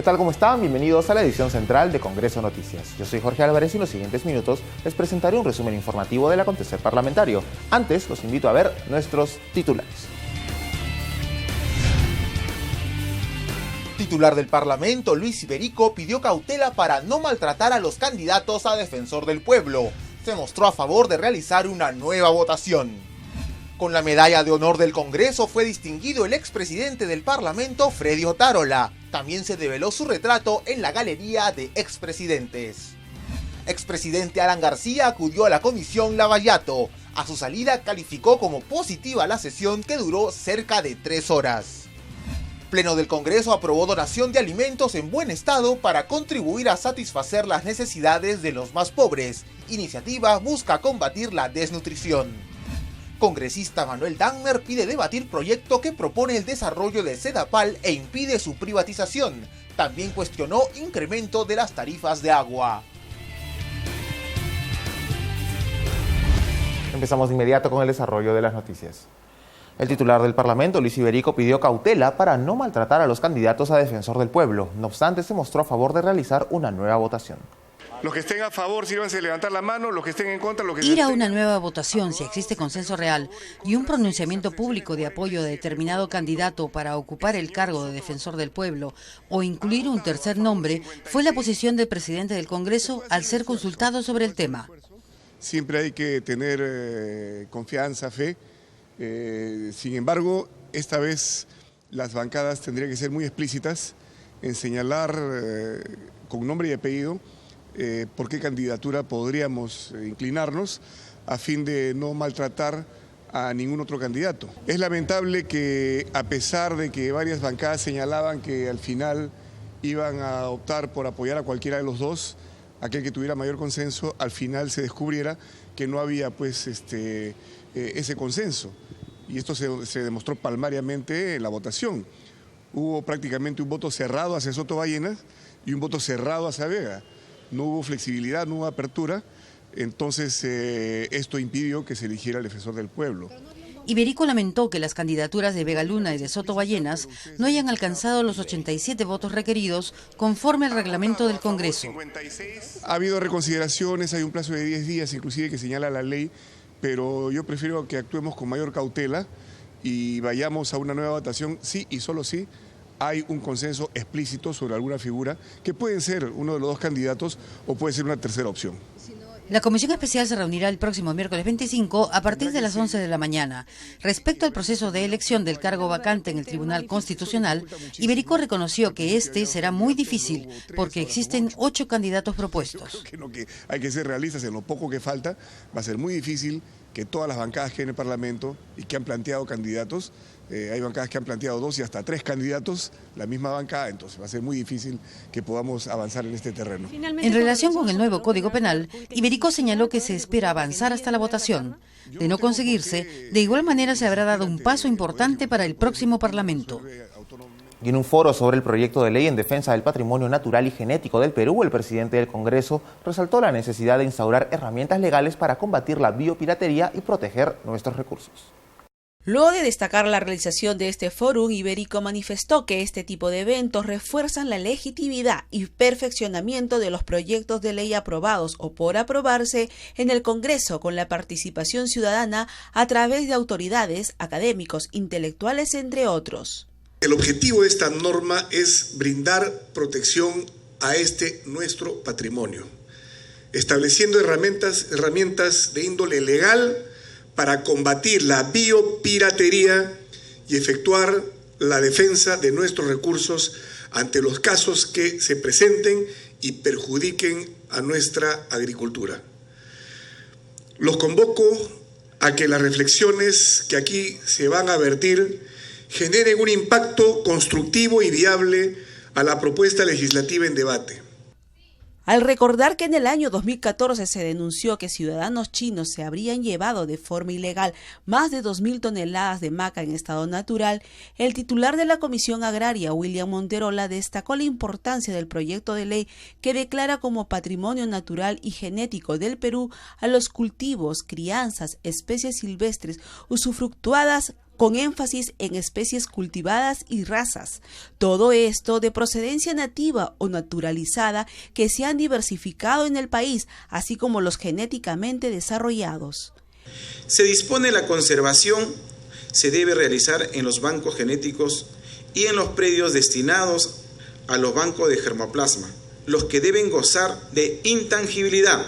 tal? ¿Cómo están? Bienvenidos a la edición central de Congreso Noticias. Yo soy Jorge Álvarez y en los siguientes minutos les presentaré un resumen informativo del acontecer parlamentario. Antes, los invito a ver nuestros titulares. Titular del Parlamento, Luis Iberico, pidió cautela para no maltratar a los candidatos a defensor del pueblo. Se mostró a favor de realizar una nueva votación. Con la medalla de honor del Congreso fue distinguido el expresidente del Parlamento, Freddy Otárola. También se develó su retrato en la galería de expresidentes. Expresidente Alan García acudió a la comisión Lavallato. A su salida calificó como positiva la sesión que duró cerca de 3 horas. Pleno del Congreso aprobó donación de alimentos en buen estado para contribuir a satisfacer las necesidades de los más pobres. Iniciativa busca combatir la desnutrición. Congresista Manuel Dagmer pide debatir proyecto que propone el desarrollo de Sedapal e impide su privatización. También cuestionó incremento de las tarifas de agua. Empezamos de inmediato con el desarrollo de las noticias. El titular del Parlamento, Luis Iberico, pidió cautela para no maltratar a los candidatos a defensor del pueblo. No obstante, se mostró a favor de realizar una nueva votación. Los que estén a favor, sírvanse levantar la mano, los que estén en contra, los que ir a una nueva votación si existe consenso real y un pronunciamiento público de apoyo de determinado candidato para ocupar el cargo de defensor del pueblo o incluir un tercer nombre fue la posición del presidente del Congreso al ser consultado sobre el tema. Siempre hay que tener confianza, fe. Sin embargo, esta vez las bancadas tendrían que ser muy explícitas en señalar con nombre y apellido por qué candidatura podríamos inclinarnos a fin de no maltratar a ningún otro candidato. Es lamentable que a pesar de que varias bancadas señalaban que al final iban a optar por apoyar a cualquiera de los dos, aquel que tuviera mayor consenso, al final se descubriera que no había pues ese consenso. Y esto se demostró palmariamente en la votación. Hubo prácticamente un voto cerrado hacia Soto Ballenas y un voto cerrado hacia Vega. No hubo flexibilidad, no hubo apertura, entonces esto impidió que se eligiera el defensor del pueblo. Iberico lamentó que las candidaturas de Vega Luna y de Soto Ballenas no hayan alcanzado los 87 votos requeridos conforme al reglamento del Congreso. Ha habido reconsideraciones, hay un plazo de 10 días inclusive que señala la ley, pero yo prefiero que actuemos con mayor cautela y vayamos a una nueva votación, sí y solo sí hay un consenso explícito sobre alguna figura que puede ser uno de los dos candidatos o puede ser una tercera opción. La comisión especial se reunirá el próximo miércoles 25 a partir de las 11 de la mañana. Respecto al proceso de elección del cargo vacante en el Tribunal Constitucional, Iberico reconoció que este será muy difícil porque existen 8 candidatos propuestos. Yo creo que hay que ser realistas en lo poco que falta. Va a ser muy difícil que todas las bancadas que hay en el Parlamento y que han planteado candidatos, hay bancadas que han planteado 2 y hasta 3 candidatos, la misma bancada, entonces va a ser muy difícil que podamos avanzar en este terreno. En relación con el nuevo Código Penal, Iberico señaló que se espera avanzar hasta la votación. De no conseguirse, de igual manera se habrá dado un paso importante para el próximo Parlamento. Y en un foro sobre el proyecto de ley en defensa del patrimonio natural y genético del Perú, el presidente del Congreso resaltó la necesidad de instaurar herramientas legales para combatir la biopiratería y proteger nuestros recursos. Luego de destacar la realización de este fórum, Iberico manifestó que este tipo de eventos refuerzan la legitimidad y perfeccionamiento de los proyectos de ley aprobados o por aprobarse en el Congreso con la participación ciudadana a través de autoridades, académicos, intelectuales, entre otros. El objetivo de esta norma es brindar protección a nuestro patrimonio, estableciendo herramientas de índole legal para combatir la biopiratería y efectuar la defensa de nuestros recursos ante los casos que se presenten y perjudiquen a nuestra agricultura. Los convoco a que las reflexiones que aquí se van a vertir generen un impacto constructivo y viable a la propuesta legislativa en debate. Al recordar que en el año 2014 se denunció que ciudadanos chinos se habrían llevado de forma ilegal más de 2.000 toneladas de maca en estado natural, el titular de la Comisión Agraria, William Monterola, destacó la importancia del proyecto de ley que declara como patrimonio natural y genético del Perú a los cultivos, crianzas, especies silvestres usufructuadas con énfasis en especies cultivadas y razas. Todo esto de procedencia nativa o naturalizada que se han diversificado en el país, así como los genéticamente desarrollados. Se dispone la conservación, se debe realizar en los bancos genéticos y en los predios destinados a los bancos de germoplasma, los que deben gozar de intangibilidad,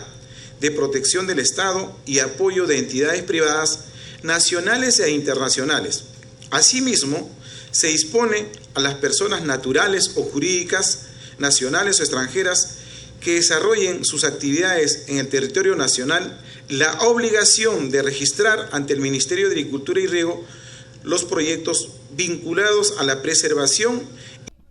de protección del Estado y apoyo de entidades privadas nacionales e internacionales. Asimismo, se dispone a las personas naturales o jurídicas, nacionales o extranjeras, que desarrollen sus actividades en el territorio nacional, la obligación de registrar ante el Ministerio de Agricultura y Riego los proyectos vinculados a la preservación.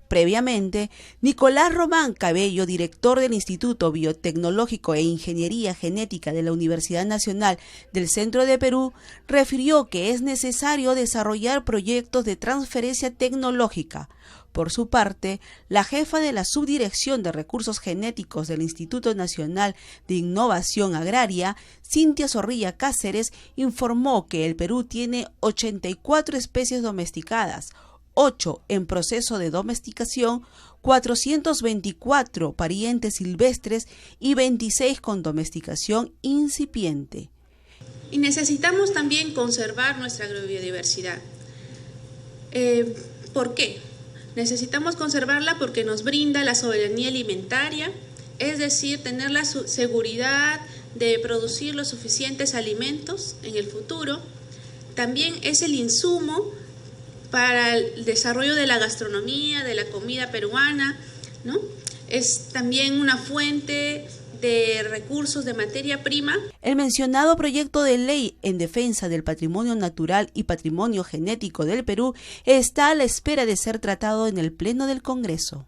Previamente, Nicolás Román Cabello, director del Instituto Biotecnológico e Ingeniería Genética de la Universidad Nacional del Centro de Perú, refirió que es necesario desarrollar proyectos de transferencia tecnológica. Por su parte, la jefa de la Subdirección de Recursos Genéticos del Instituto Nacional de Innovación Agraria, Cintia Zorrilla Cáceres, informó que el Perú tiene 84 especies domesticadas, 8 en proceso de domesticación, 424 parientes silvestres y 26 con domesticación incipiente. Y necesitamos también conservar nuestra agrobiodiversidad. ¿Por qué? Necesitamos conservarla porque nos brinda la soberanía alimentaria, es decir, tener la seguridad de producir los suficientes alimentos en el futuro. También es el insumo para el desarrollo de la gastronomía, de la comida peruana, ¿no? Es también una fuente de recursos de materia prima. El mencionado proyecto de ley en defensa del patrimonio natural y patrimonio genético del Perú está a la espera de ser tratado en el Pleno del Congreso.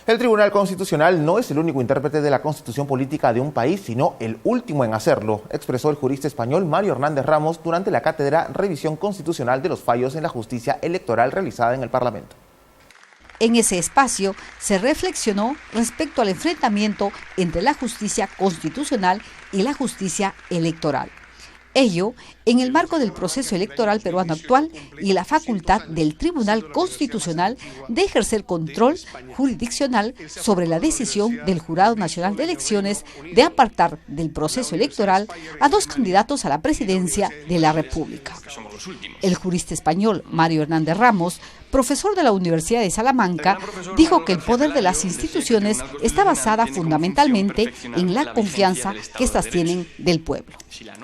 El Tribunal Constitucional no es el único intérprete de la constitución política de un país, sino el último en hacerlo, expresó el jurista español Mario Hernández Ramos durante la cátedra Revisión Constitucional de los Fallos en la Justicia Electoral realizada en el Parlamento. En ese espacio se reflexionó respecto al enfrentamiento entre la justicia constitucional y la justicia electoral. Ello en el marco del proceso electoral peruano actual y la facultad del Tribunal Constitucional de ejercer control jurisdiccional sobre la decisión del Jurado Nacional de Elecciones de apartar del proceso electoral a 2 candidatos a la presidencia de la República. El jurista español Mario Hernández Ramos, profesor de la Universidad de Salamanca, dijo que el poder de las instituciones está basada fundamentalmente en la confianza que éstas tienen del pueblo.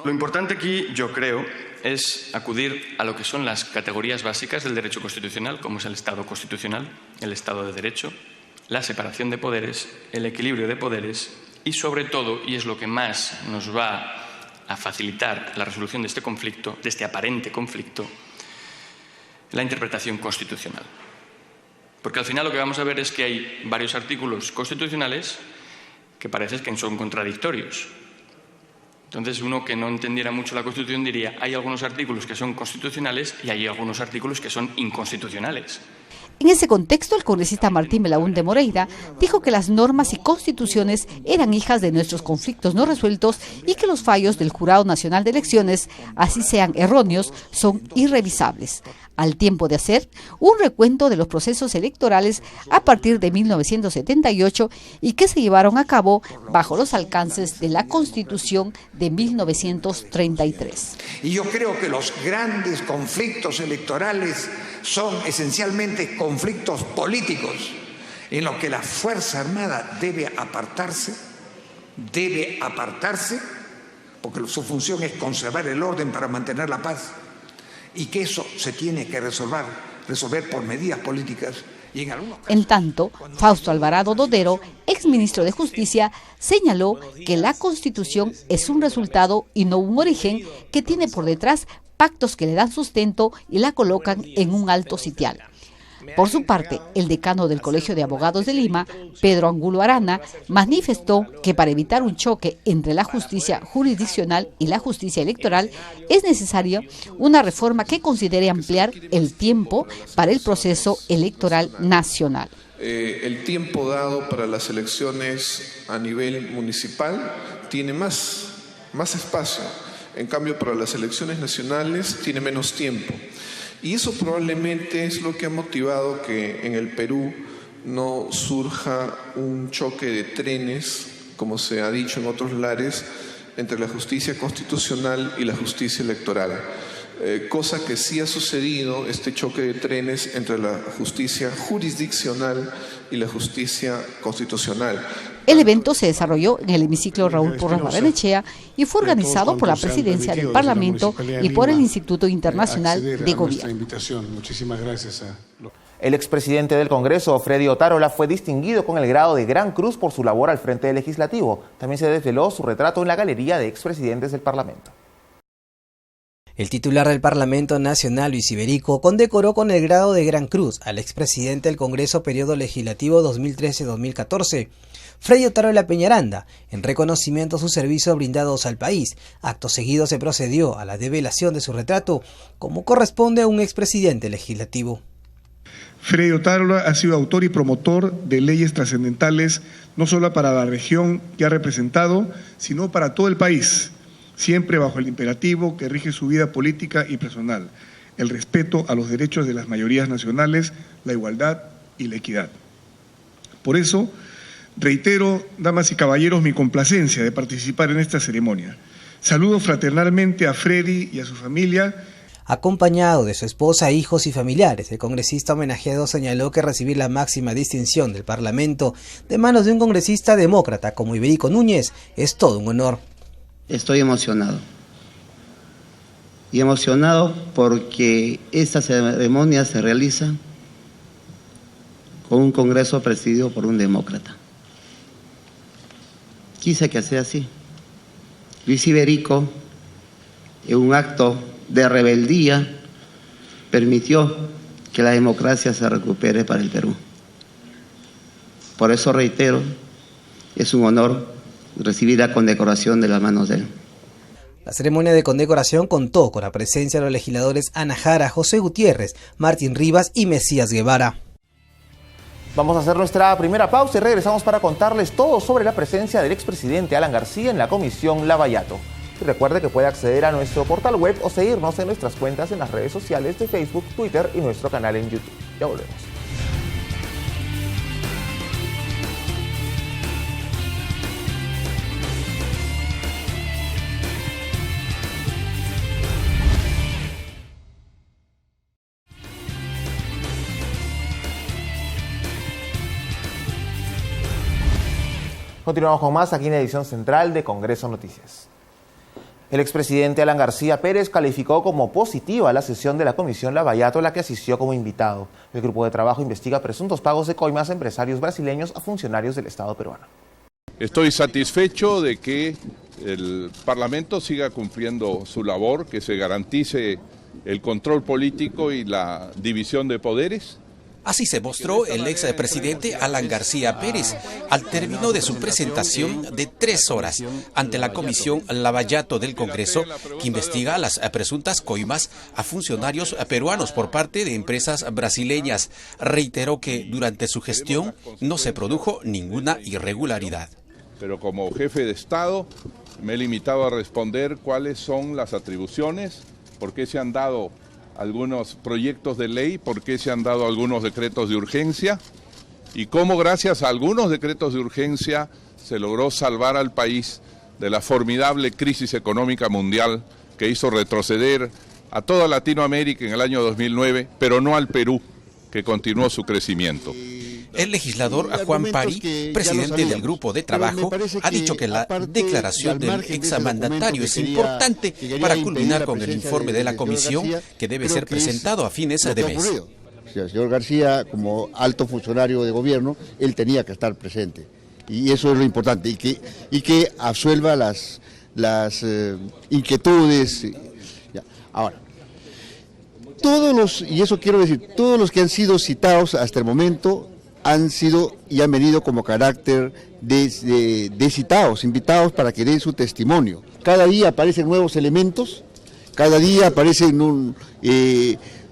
Lo importante aquí, yo creo, es acudir a lo que son las categorías básicas del derecho constitucional, como es el Estado constitucional, el Estado de Derecho, la separación de poderes, el equilibrio de poderes y, sobre todo, y es lo que más nos va a facilitar la resolución de este conflicto, de este aparente conflicto, la interpretación constitucional. Porque al final lo que vamos a ver es que hay varios artículos constitucionales que parece que son contradictorios. Entonces, uno que no entendiera mucho la Constitución diría, hay algunos artículos que son constitucionales y hay algunos artículos que son inconstitucionales. En ese contexto, el congresista Martín Belaúnde Moreira dijo que las normas y constituciones eran hijas de nuestros conflictos no resueltos y que los fallos del Jurado Nacional de Elecciones, así sean erróneos, son irrevisables, al tiempo de hacer un recuento de los procesos electorales a partir de 1978 y que se llevaron a cabo bajo los alcances de la Constitución de 1933. Y yo creo que los grandes conflictos electorales son esencialmente conflictos políticos en los que la Fuerza Armada debe apartarse, porque su función es conservar el orden para mantener la paz, y que eso se tiene que resolver por medidas políticas. Y en tanto, Fausto Alvarado Dodero, exministro de Justicia, señaló que la Constitución es un resultado y no un origen que tiene por detrás pactos que le dan sustento y la colocan en un alto sitial. Por su parte, el decano del Colegio de Abogados de Lima, Pedro Angulo Arana, manifestó que para evitar un choque entre la justicia jurisdiccional y la justicia electoral es necesaria una reforma que considere ampliar el tiempo para el proceso electoral nacional. El tiempo dado para las elecciones a nivel municipal tiene más espacio. En cambio, para las elecciones nacionales tiene menos tiempo. Y eso probablemente es lo que ha motivado que en el Perú no surja un choque de trenes, como se ha dicho en otros lares, entre la justicia constitucional y la justicia electoral. Cosa que sí ha sucedido, este choque de trenes entre la justicia jurisdiccional y la justicia constitucional. El evento se desarrolló en el hemiciclo Raúl Porras Barrenechea y fue organizado por la Presidencia del Parlamento y por el Instituto Internacional de Gobierno. Muchísimas gracias. El expresidente del Congreso, Freddy Otárola, fue distinguido con el grado de Gran Cruz por su labor al frente del Legislativo. También se desveló su retrato en la galería de expresidentes del Parlamento. El titular del Parlamento Nacional, Luis Iberico, condecoró con el grado de Gran Cruz al expresidente del Congreso periodo legislativo 2013-2014, Freddy Otárola Peñaranda, en reconocimiento a sus servicios brindados al país. Acto seguido se procedió a la develación de su retrato, como corresponde a un expresidente legislativo. Freddy Otárola ha sido autor y promotor de leyes trascendentales, no solo para la región que ha representado, sino para todo el país, siempre bajo el imperativo que rige su vida política y personal, el respeto a los derechos de las mayorías nacionales, la igualdad y la equidad. Por eso, reitero, damas y caballeros, mi complacencia de participar en esta ceremonia. Saludo fraternalmente a Freddy y a su familia. Acompañado de su esposa, hijos y familiares, el congresista homenajeado señaló que recibir la máxima distinción del Parlamento de manos de un congresista demócrata como Iberico Núñez es todo un honor. Estoy emocionado. Y emocionado porque esta ceremonia se realiza con un Congreso presidido por un demócrata. Quise que sea así. Luis Iberico, en un acto de rebeldía, permitió que la democracia se recupere para el Perú. Por eso reitero, es un honor recibir la condecoración de las manos de él. La ceremonia de condecoración contó con la presencia de los legisladores Ana Jara, José Gutiérrez, Martín Rivas y Mesías Guevara. Vamos a hacer nuestra primera pausa y regresamos para contarles todo sobre la presencia del expresidente Alan García en la Comisión Lavallato. Y recuerde que puede acceder a nuestro portal web o seguirnos en nuestras cuentas en las redes sociales de Facebook, Twitter y nuestro canal en YouTube. Ya volvemos. Continuamos con más aquí en la edición central de Congreso Noticias. El expresidente Alan García Pérez calificó como positiva la sesión de la Comisión Lavallato a la que asistió como invitado. El grupo de trabajo investiga presuntos pagos de coimas a empresarios brasileños a funcionarios del Estado peruano. Estoy satisfecho de que el Parlamento siga cumpliendo su labor, que se garantice el control político y la división de poderes. Así se mostró el expresidente Alan García Pérez al término de su presentación de 3 horas ante la Comisión Lavallato del Congreso, que investiga las presuntas coimas a funcionarios peruanos por parte de empresas brasileñas. Reiteró que durante su gestión no se produjo ninguna irregularidad. Pero como jefe de Estado me he limitado a responder cuáles son las atribuciones, por qué se han dado algunos proyectos de ley, por qué se han dado algunos decretos de urgencia y cómo gracias a algunos decretos de urgencia se logró salvar al país de la formidable crisis económica mundial que hizo retroceder a toda Latinoamérica en el año 2009, pero no al Perú, que continuó su crecimiento. El legislador Juan Pari, presidente del grupo de trabajo, ha dicho que la declaración del exmandatario es importante para culminar con el informe de la comisión que debe ser presentado a fines de mes. El señor García, como alto funcionario de gobierno, él tenía que estar presente. Y eso es lo importante, y que absuelva las inquietudes. Ahora, y eso quiero decir, todos los que han sido citados hasta el momento han sido y han venido como carácter de citados, invitados para que den su testimonio. Cada día aparecen nuevos elementos, cada día aparecen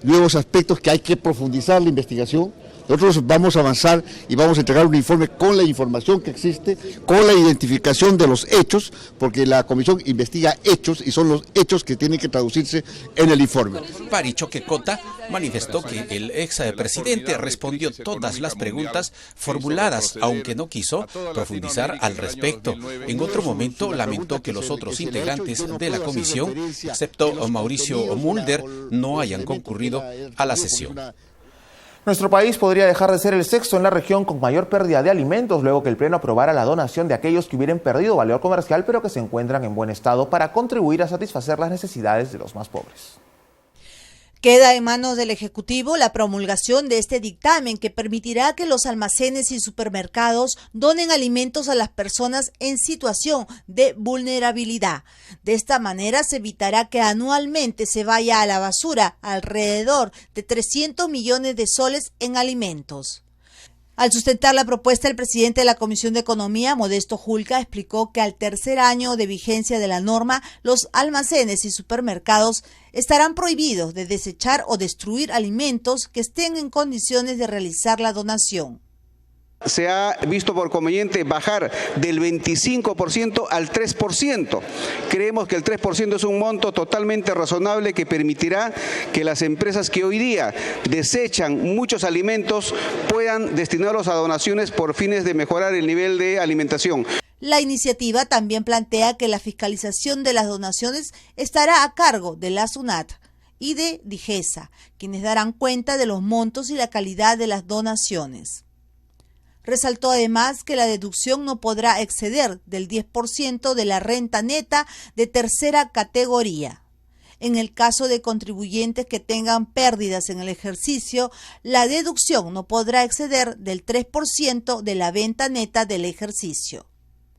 nuevos aspectos que hay que profundizar la investigación. Nosotros vamos a avanzar y vamos a entregar un informe con la información que existe, con la identificación de los hechos, porque la comisión investiga hechos y son los hechos que tienen que traducirse en el informe. Barichoque Cota manifestó que el expresidente respondió todas las preguntas formuladas, aunque no quiso profundizar al respecto. En otro momento lamentó que los otros integrantes de la comisión, excepto Mauricio Mulder, no hayan concurrido a la sesión. Nuestro país podría dejar de ser el sexto en la región con mayor pérdida de alimentos luego que el Pleno aprobara la donación de aquellos que hubieran perdido valor comercial pero que se encuentran en buen estado para contribuir a satisfacer las necesidades de los más pobres. Queda en manos del Ejecutivo la promulgación de este dictamen que permitirá que los almacenes y supermercados donen alimentos a las personas en situación de vulnerabilidad. De esta manera se evitará que anualmente se vaya a la basura alrededor de 300 millones de soles en alimentos. Al sustentar la propuesta, el presidente de la Comisión de Economía, Modesto Julca, explicó que al tercer año de vigencia de la norma, los almacenes y supermercados estarán prohibidos de desechar o destruir alimentos que estén en condiciones de realizar la donación. Se ha visto por conveniente bajar del 25% al 3%. Creemos que el 3% es un monto totalmente razonable que permitirá que las empresas que hoy día desechan muchos alimentos puedan destinarlos a donaciones por fines de mejorar el nivel de alimentación. La iniciativa también plantea que la fiscalización de las donaciones estará a cargo de la SUNAT y de DIGESA, quienes darán cuenta de los montos y la calidad de las donaciones. Resaltó además que la deducción no podrá exceder del 10% de la renta neta de tercera categoría. En el caso de contribuyentes que tengan pérdidas en el ejercicio, la deducción no podrá exceder del 3% de la venta neta del ejercicio.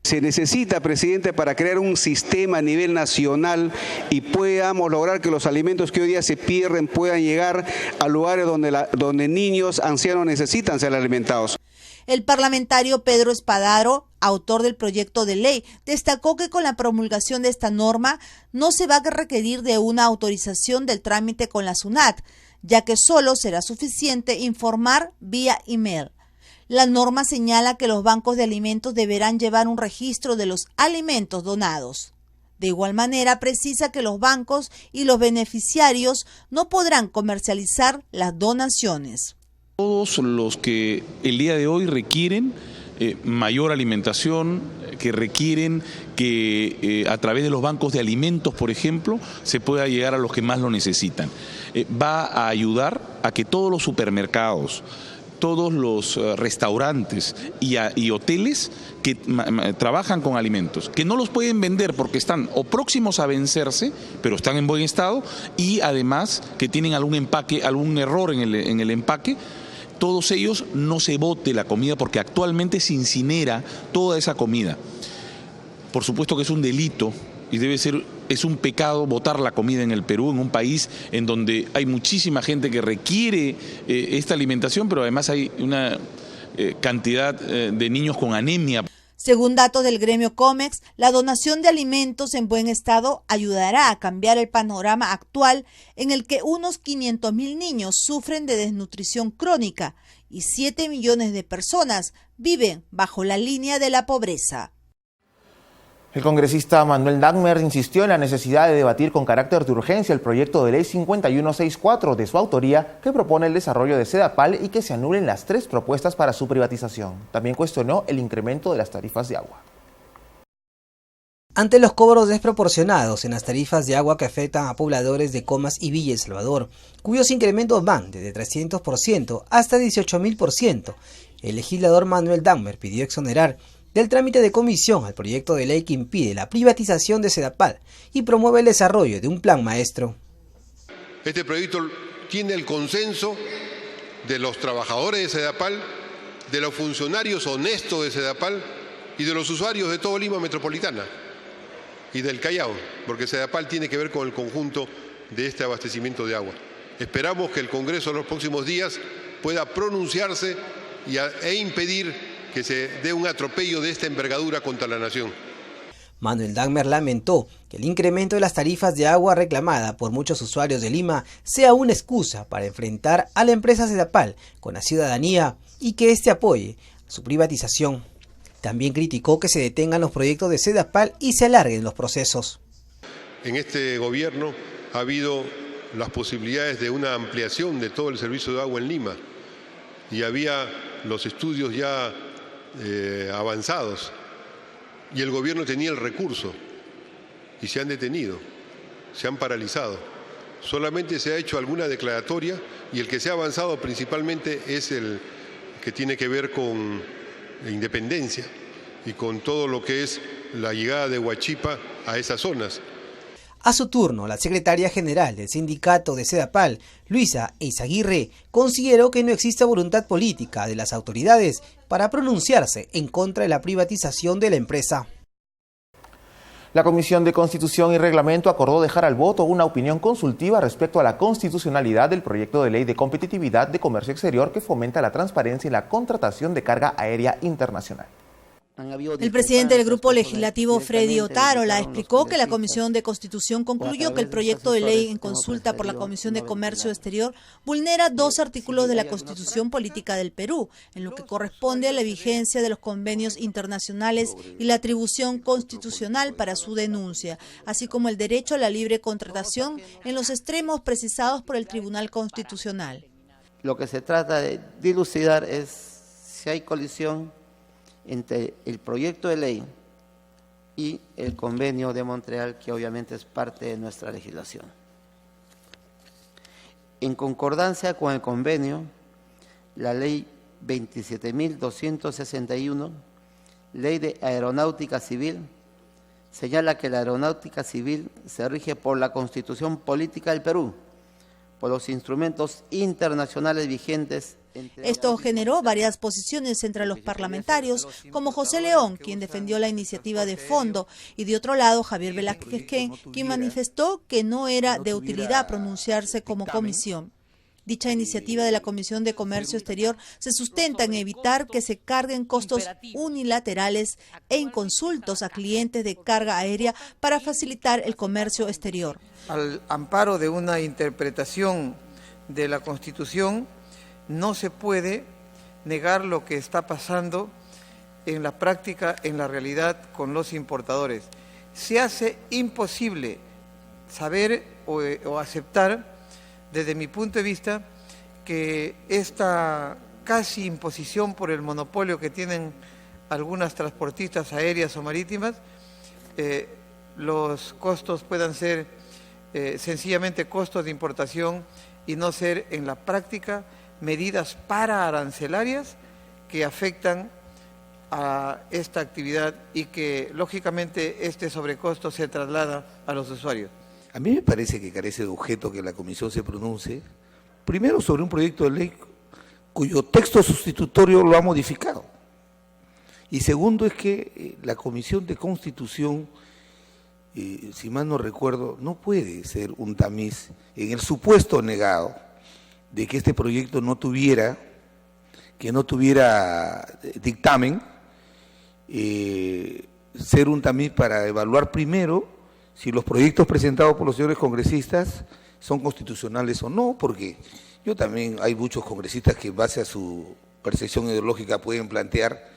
Se necesita, presidente, para crear un sistema a nivel nacional y podamos lograr que los alimentos que hoy día se pierden puedan llegar a lugares donde niños, ancianos necesitan ser alimentados. El parlamentario Pedro Espadaro, autor del proyecto de ley, destacó que con la promulgación de esta norma no se va a requerir de una autorización del trámite con la SUNAT, ya que solo será suficiente informar vía email. La norma señala que los bancos de alimentos deberán llevar un registro de los alimentos donados. De igual manera, precisa que los bancos y los beneficiarios no podrán comercializar las donaciones. Todos los que el día de hoy requieren mayor alimentación, que requieren que a través de los bancos de alimentos, por ejemplo, se pueda llegar a los que más lo necesitan. Va a ayudar a que todos los supermercados, todos los restaurantes y hoteles que trabajan con alimentos, que no los pueden vender porque están o próximos a vencerse, pero están en buen estado, y además que tienen algún empaque, algún error en el empaque, todos ellos no se bote la comida porque actualmente se incinera toda esa comida. Por supuesto que es un delito y es un pecado botar la comida en el Perú, en un país en donde hay muchísima gente que requiere esta alimentación, pero además hay una cantidad de niños con anemia. Según datos del gremio Comex, la donación de alimentos en buen estado ayudará a cambiar el panorama actual en el que unos 500.000 niños sufren de desnutrición crónica y 7 millones de personas viven bajo la línea de la pobreza. El congresista Manuel Dagmer insistió en la necesidad de debatir con carácter de urgencia el proyecto de ley 5164 de su autoría que propone el desarrollo de Sedapal y que se anulen las 3 propuestas para su privatización. También cuestionó el incremento de las tarifas de agua. Ante los cobros desproporcionados en las tarifas de agua que afectan a pobladores de Comas y Villa El Salvador, cuyos incrementos van desde 300% hasta 18.000%, el legislador Manuel Dagmer pidió exonerar del trámite de comisión al proyecto de ley que impide la privatización de Sedapal y promueve el desarrollo de un plan maestro. Este proyecto tiene el consenso de los trabajadores de Sedapal, de los funcionarios honestos de Sedapal y de los usuarios de todo Lima Metropolitana y del Callao, porque Sedapal tiene que ver con el conjunto de este abastecimiento de agua. Esperamos que el Congreso en los próximos días pueda pronunciarse e impedir que se dé un atropello de esta envergadura contra la nación. Manuel Dagmer lamentó que el incremento de las tarifas de agua reclamada por muchos usuarios de Lima sea una excusa para enfrentar a la empresa Sedapal con la ciudadanía y que éste apoye su privatización. También criticó que se detengan los proyectos de Sedapal y se alarguen los procesos. En este gobierno ha habido las posibilidades de una ampliación de todo el servicio de agua en Lima y había los estudios ya avanzados y el gobierno tenía el recurso y se han detenido, se han paralizado. Solamente se ha hecho alguna declaratoria y el que se ha avanzado principalmente es el que tiene que ver con Independencia y con todo lo que es la llegada de Huachipa a esas zonas. A su turno, la secretaria general del sindicato de Sedapal, Luisa Eizaguirre, consideró que no existe voluntad política de las autoridades para pronunciarse en contra de la privatización de la empresa. La Comisión de Constitución y Reglamento acordó dejar al voto una opinión consultiva respecto a la constitucionalidad del proyecto de ley de competitividad de comercio exterior que fomenta la transparencia y la contratación de carga aérea internacional. El presidente del Grupo Legislativo, Freddy Otárola, explicó que la Comisión de Constitución concluyó que el proyecto de ley en consulta por la Comisión de Comercio Exterior vulnera 2 artículos de la Constitución Política del Perú, en lo que corresponde a la vigencia de los convenios internacionales y la atribución constitucional para su denuncia, así como el derecho a la libre contratación en los extremos precisados por el Tribunal Constitucional. Lo que se trata de dilucidar es si hay colisión entre el proyecto de ley y el convenio de Montreal, que obviamente es parte de nuestra legislación. En concordancia con el convenio, la ley 27.261, ley de aeronáutica civil, señala que la aeronáutica civil se rige por la Constitución Política del Perú, por los instrumentos internacionales vigentes. Esto generó varias posiciones entre los parlamentarios, como José León, quien defendió la iniciativa de fondo, y de otro lado Javier Velázquez, quien manifestó que no era de utilidad pronunciarse como comisión. Dicha iniciativa de la Comisión de Comercio Exterior se sustenta en evitar que se carguen costos unilaterales e inconsultos a clientes de carga aérea para facilitar el comercio exterior. Al amparo de una interpretación de la Constitución, no se puede negar lo que está pasando en la práctica, en la realidad, con los importadores. Se hace imposible saber o aceptar, desde mi punto de vista, que esta casi imposición por el monopolio que tienen algunas transportistas aéreas o marítimas, los costos puedan ser sencillamente costos de importación y no ser en la práctica medidas pararancelarias que afectan a esta actividad y que lógicamente este sobrecosto se traslada a los usuarios. A mí me parece que carece de objeto que la Comisión se pronuncie, primero sobre un proyecto de ley cuyo texto sustitutorio lo ha modificado, y segundo es que la Comisión de Constitución, si mal no recuerdo, no puede ser un tamiz en el supuesto negado de que este proyecto no tuviera dictamen, ser un tamiz para evaluar primero si los proyectos presentados por los señores congresistas son constitucionales o no, porque yo también hay muchos congresistas que en base a su percepción ideológica pueden plantear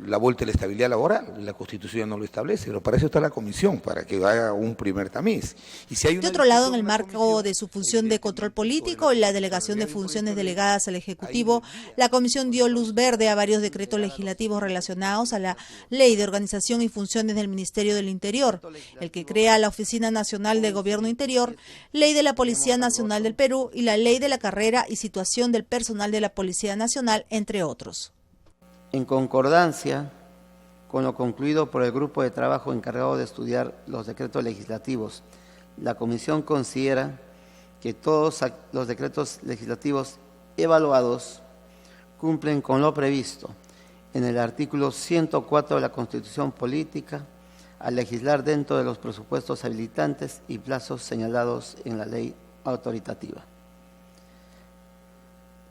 la vuelta a la estabilidad laboral. La Constitución no lo establece, pero para eso está la Comisión, para que haga un primer tamiz. Y si hay de otro lado, en el marco de su función de control político y la delegación de funciones delegadas al Ejecutivo, la Comisión dio luz verde a varios decretos legislativos relacionados a la Ley de Organización y Funciones del Ministerio del Interior, el que crea la Oficina Nacional de Gobierno Interior, Ley de la Policía Nacional del Perú y la Ley de la Carrera y Situación del Personal de la Policía Nacional, entre otros. En concordancia con lo concluido por el grupo de trabajo encargado de estudiar los decretos legislativos, la Comisión considera que todos los decretos legislativos evaluados cumplen con lo previsto en el artículo 104 de la Constitución Política al legislar dentro de los presupuestos habilitantes y plazos señalados en la ley autoritativa.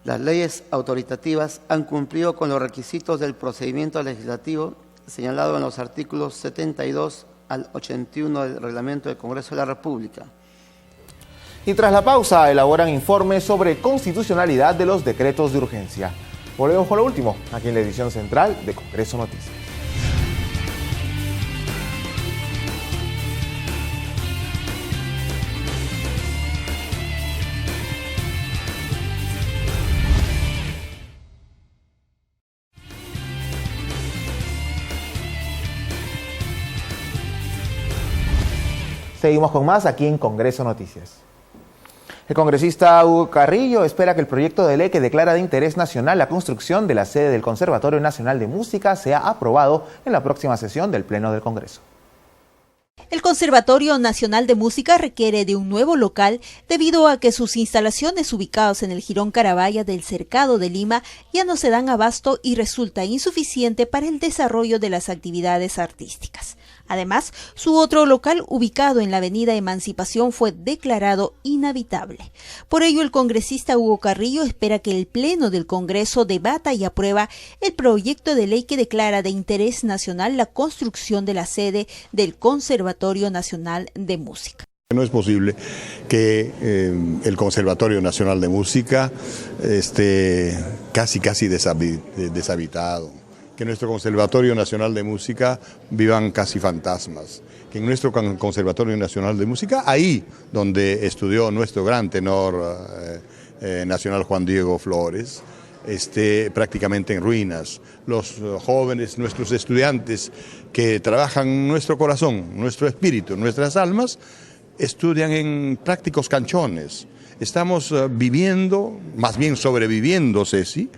Las leyes autoritativas han cumplido con los requisitos del procedimiento legislativo señalado en los artículos 72 al 81 del Reglamento del Congreso de la República. Y tras la pausa, elaboran informes sobre constitucionalidad de los decretos de urgencia. Volvemos con lo último, aquí en la edición central de Congreso Noticias. Seguimos con más aquí en Congreso Noticias. El congresista Hugo Carrillo espera que el proyecto de ley que declara de interés nacional la construcción de la sede del Conservatorio Nacional de Música sea aprobado en la próxima sesión del Pleno del Congreso. El Conservatorio Nacional de Música requiere de un nuevo local debido a que sus instalaciones ubicadas en el Jirón Carabaya del Cercado de Lima ya no se dan abasto y resulta insuficiente para el desarrollo de las actividades artísticas. Además, su otro local ubicado en la avenida Emancipación fue declarado inhabitable. Por ello, el congresista Hugo Carrillo espera que el Pleno del Congreso debata y aprueba el proyecto de ley que declara de interés nacional la construcción de la sede del Conservatorio Nacional de Música. No es posible que el Conservatorio Nacional de Música esté casi deshabitado. Que en nuestro Conservatorio Nacional de Música vivan casi fantasmas, que en nuestro Conservatorio Nacional de Música, ahí donde estudió nuestro gran tenor nacional Juan Diego Flores, esté prácticamente en ruinas. Los jóvenes, nuestros estudiantes que trabajan nuestro corazón, nuestro espíritu, nuestras almas, estudian en prácticos canchones. Estamos viviendo, más bien sobreviviendo, Ceci,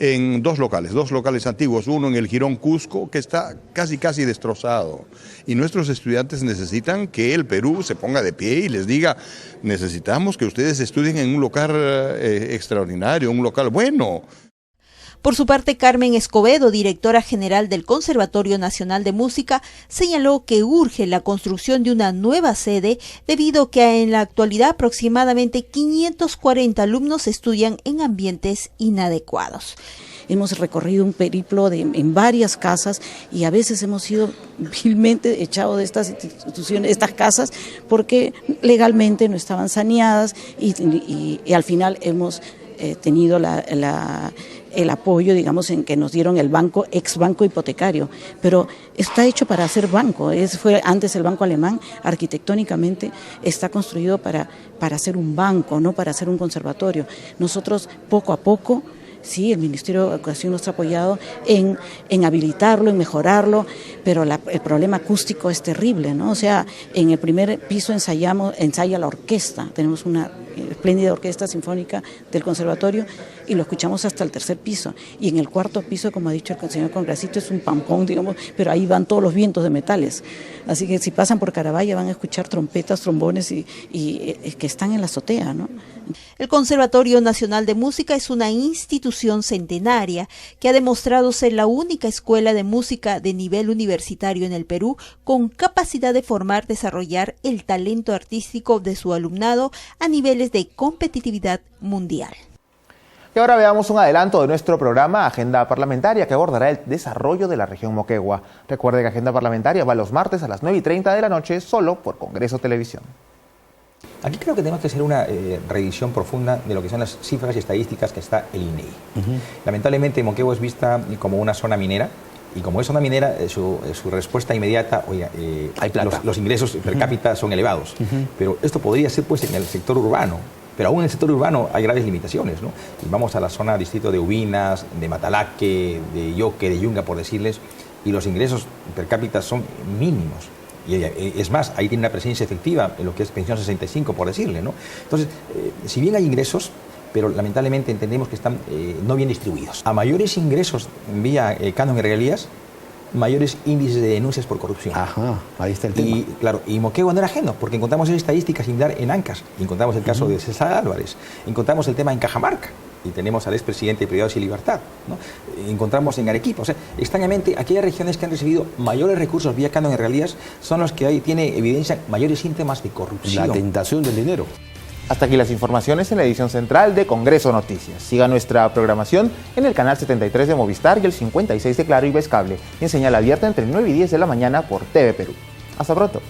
en dos locales antiguos, uno en el Jirón Cusco, que está casi destrozado. Y nuestros estudiantes necesitan que el Perú se ponga de pie y les diga, necesitamos que ustedes estudien en un local extraordinario, un local bueno. Por su parte, Carmen Escobedo, directora general del Conservatorio Nacional de Música, señaló que urge la construcción de una nueva sede debido a que en la actualidad aproximadamente 540 alumnos estudian en ambientes inadecuados. Hemos recorrido un periplo en varias casas y a veces hemos sido vilmente echados de estas instituciones, estas casas, porque legalmente no estaban saneadas y al final hemos tenido el apoyo, digamos, en que nos dieron el banco, ex banco hipotecario, pero está hecho para ser banco. Fue antes el banco alemán, arquitectónicamente está construido para ser un banco, no para ser un conservatorio. Nosotros poco a poco, sí, el Ministerio de Educación nos ha apoyado en habilitarlo, en mejorarlo, pero el problema acústico es terrible, ¿no? O sea, en el primer piso ensaya la orquesta, tenemos una espléndida orquesta sinfónica del conservatorio y lo escuchamos hasta el tercer piso. Y en el cuarto piso, como ha dicho el señor congresista, es un pampón, digamos, pero ahí van todos los vientos de metales. Así que si pasan por Carabaya van a escuchar trompetas, trombones y que están en la azotea, ¿no? El Conservatorio Nacional de Música es una institución centenaria que ha demostrado ser la única escuela de música de nivel universitario en el Perú con capacidad de formar, desarrollar el talento artístico de su alumnado a niveles de competitividad mundial. Y ahora veamos un adelanto de nuestro programa Agenda Parlamentaria que abordará el desarrollo de la región Moquegua. Recuerde que Agenda Parlamentaria va los martes a las 9:30 de la noche solo por Congreso Televisión. Aquí creo que tenemos que hacer una revisión profunda de lo que son las cifras y estadísticas que está el INEI. Lamentablemente Moquegua es vista como una zona minera y como es zona minera su respuesta inmediata, oiga, los ingresos per cápita son elevados, pero esto podría ser pues en el sector urbano. Pero aún en el sector urbano hay graves limitaciones, ¿no? Y vamos a la zona distrito de Ubinas, de Matalaque, de Yoque, de Yunga, por decirles, y los ingresos per cápita son mínimos. Y es más, ahí tiene una presencia efectiva en lo que es pensión 65, por decirle, ¿no? Entonces, si bien hay ingresos, pero lamentablemente entendemos que están no bien distribuidos. A mayores ingresos vía canon y regalías, mayores índices de denuncias por corrupción. Ajá, ahí está el tema. Y claro, y Moquegua no era ajeno, porque encontramos esa estadística similar en Ancas, encontramos el caso de César Álvarez, encontramos el tema en Cajamarca, y tenemos al expresidente de Privados y Libertad, ¿no? Encontramos en Arequipa. O sea, extrañamente, aquellas regiones que han recibido mayores recursos vía canon y regalías son los que ahí tiene evidencia mayores síntomas de corrupción. La tentación del dinero. Hasta aquí las informaciones en la edición central de Congreso Noticias. Siga nuestra programación en el canal 73 de Movistar y el 56 de Claro y Vez Cable, y en señal abierta entre 9 y 10 de la mañana por TV Perú. Hasta pronto.